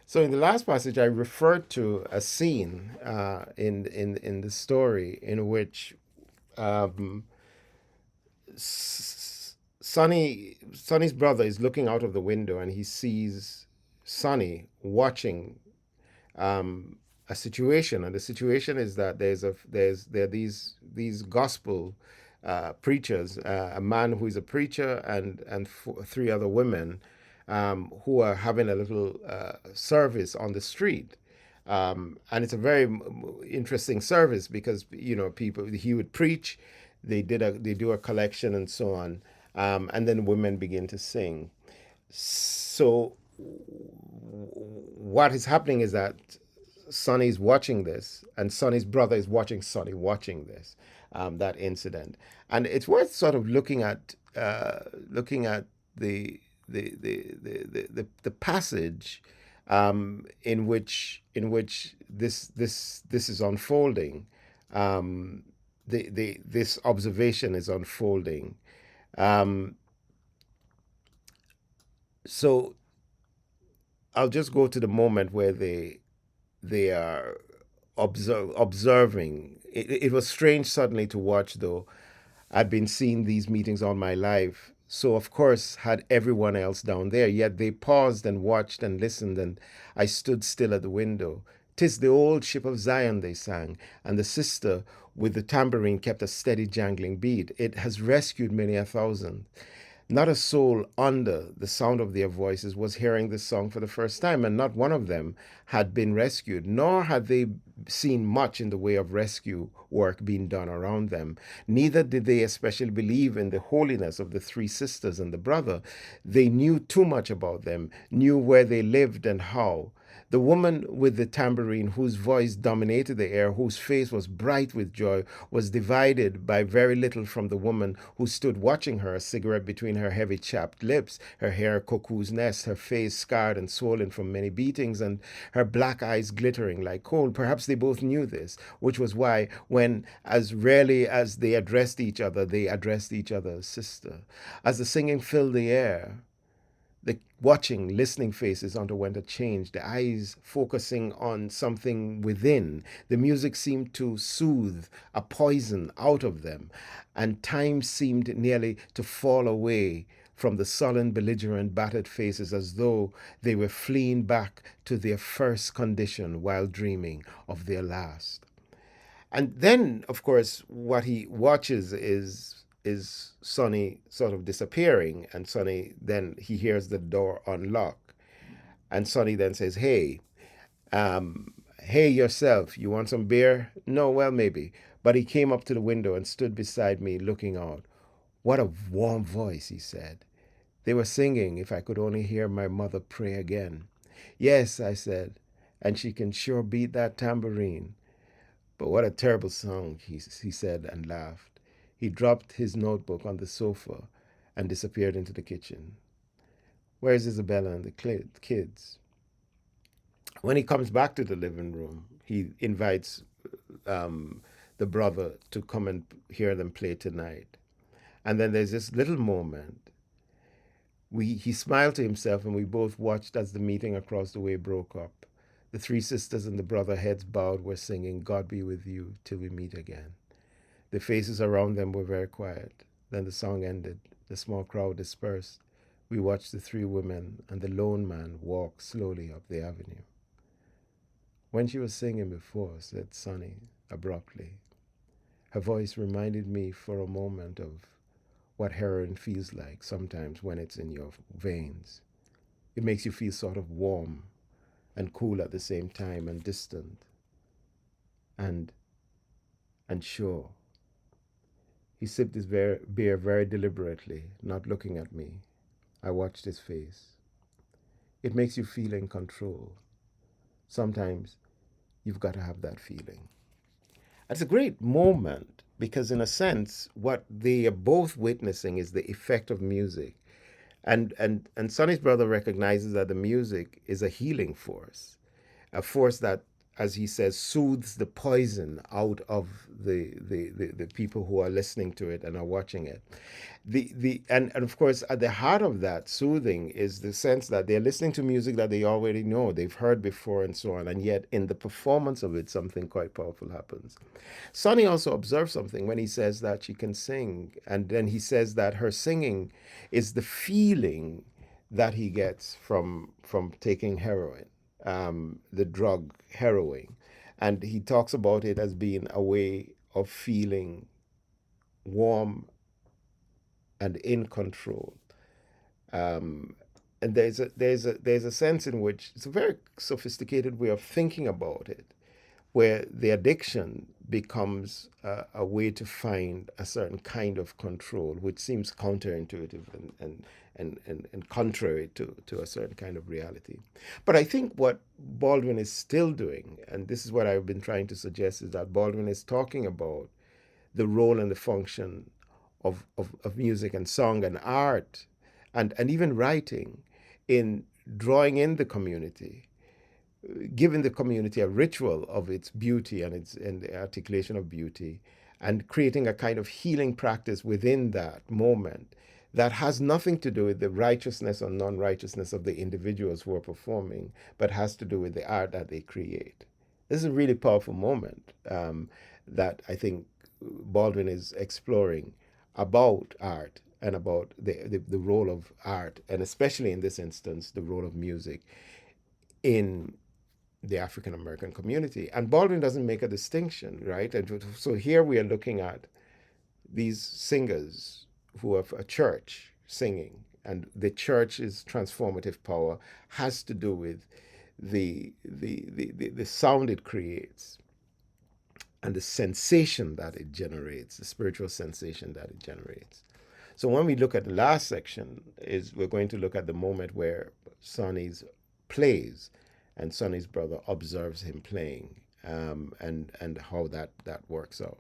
So in the last passage, I referred to a scene in the story in which um, Sonny's brother is looking out of the window and he sees Sonny watching um, a situation, and the situation is that there are these gospel preachers, a man who is a preacher and three other women who are having a little service on the street. And it's a very interesting service because people he would preach, they do a collection and so on, and then women begin to sing. So what is happening is that Sonny's watching this, and Sonny's brother is watching Sonny watching this, that incident, and it's worth sort of looking at the the passage in which this is unfolding. This observation is unfolding. Um, so I'll just go to the moment where they are observing. It was strange suddenly to watch, though. I'd been seeing these meetings all my life, so of course had everyone else down there. Yet they paused and watched and listened, and I stood still at the window. "'Tis the old ship of Zion," they sang, and the sister with the tambourine kept a steady jangling beat. "It has rescued many a thousand." Not a soul under the sound of their voices was hearing this song for the first time, and not one of them had been rescued, nor had they seen much in the way of rescue work being done around them. Neither did they especially believe in the holiness of the three sisters and the brother. They knew too much about them, knew where they lived and how. The woman with the tambourine, whose voice dominated the air, whose face was bright with joy, was divided by very little from the woman who stood watching her, a cigarette between her heavy chapped lips, her hair cuckoo's nest, her face scarred and swollen from many beatings, and her black eyes glittering like coal. Perhaps they both knew this, which was why, when as rarely as they addressed each other as sister. As the singing filled the air, the watching, listening faces underwent a change, the eyes focusing on something within. The music seemed to soothe a poison out of them, and time seemed nearly to fall away from the sullen, belligerent, battered faces as though they were fleeing back to their first condition while dreaming of their last. And then, of course, what he watches is Sonny sort of disappearing, and Sonny then he hears the door unlock, and Sonny then says, "Hey, hey yourself, you want some beer?" "No, well maybe." But he came up to the window and stood beside me, looking out. "What a warm voice," he said. "They were singing, 'If I Could Only Hear My Mother Pray Again.'" "Yes," I said, "and she can sure beat that tambourine." "But what a terrible song," he said and laughed. He dropped his notebook on the sofa and disappeared into the kitchen. "Where's Isabella and the kids?" When he comes back to the living room, he invites um, the brother to come and hear them play tonight. And then there's this little moment. He smiled to himself, and we both watched as the meeting across the way broke up. The three sisters and the brother, heads bowed, were singing "God Be With You Till We Meet Again." The faces around them were very quiet. Then the song ended. The small crowd dispersed. We watched the three women and the lone man walk slowly up the avenue. "When she was singing before," said Sonny abruptly, "her voice reminded me for a moment of what heroin feels like sometimes when it's in your veins. It makes you feel sort of warm and cool at the same time, and distant and sure." He sipped his beer very deliberately, not looking at me. I watched his face. "It makes you feel in control. Sometimes you've got to have that feeling." It's a great moment because, in a sense, what they are both witnessing is the effect of music. And Sonny's brother recognizes that the music is a healing force, a force that as he says, soothes the poison out of the people who are listening to it and are watching it. And of course, at the heart of that soothing is the sense that they're listening to music that they already know, they've heard before, and so on. And yet, in the performance of it, something quite powerful happens. Sonny also observes something when he says that she can sing, and then he says that her singing is the feeling that he gets from taking heroin, the drug heroin, and he talks about it as being a way of feeling warm and in control. Um, and there's a sense in which it's a very sophisticated way of thinking about it, where the addiction becomes a way to find a certain kind of control, which seems counterintuitive and contrary to a certain kind of reality. But I think what Baldwin is still doing, and this is what I've been trying to suggest, is that Baldwin is talking about the role and the function of music and song and art and even writing in drawing in the community, giving the community a ritual of its beauty and the articulation of beauty, and creating a kind of healing practice within that moment that has nothing to do with the righteousness or non-righteousness of the individuals who are performing, but has to do with the art that they create. This is a really powerful moment that I think Baldwin is exploring about art and about the role of art, and especially in this instance, the role of music in the African American community. And Baldwin doesn't make a distinction, right? And so here we are looking at these singers who have a church singing, and the church's transformative power has to do with the sound it creates and the sensation that it generates, the spiritual sensation that it generates. So when we look at the last section, is we're going to look at the moment where Sonny's plays and Sonny's brother observes him playing, and how that works out.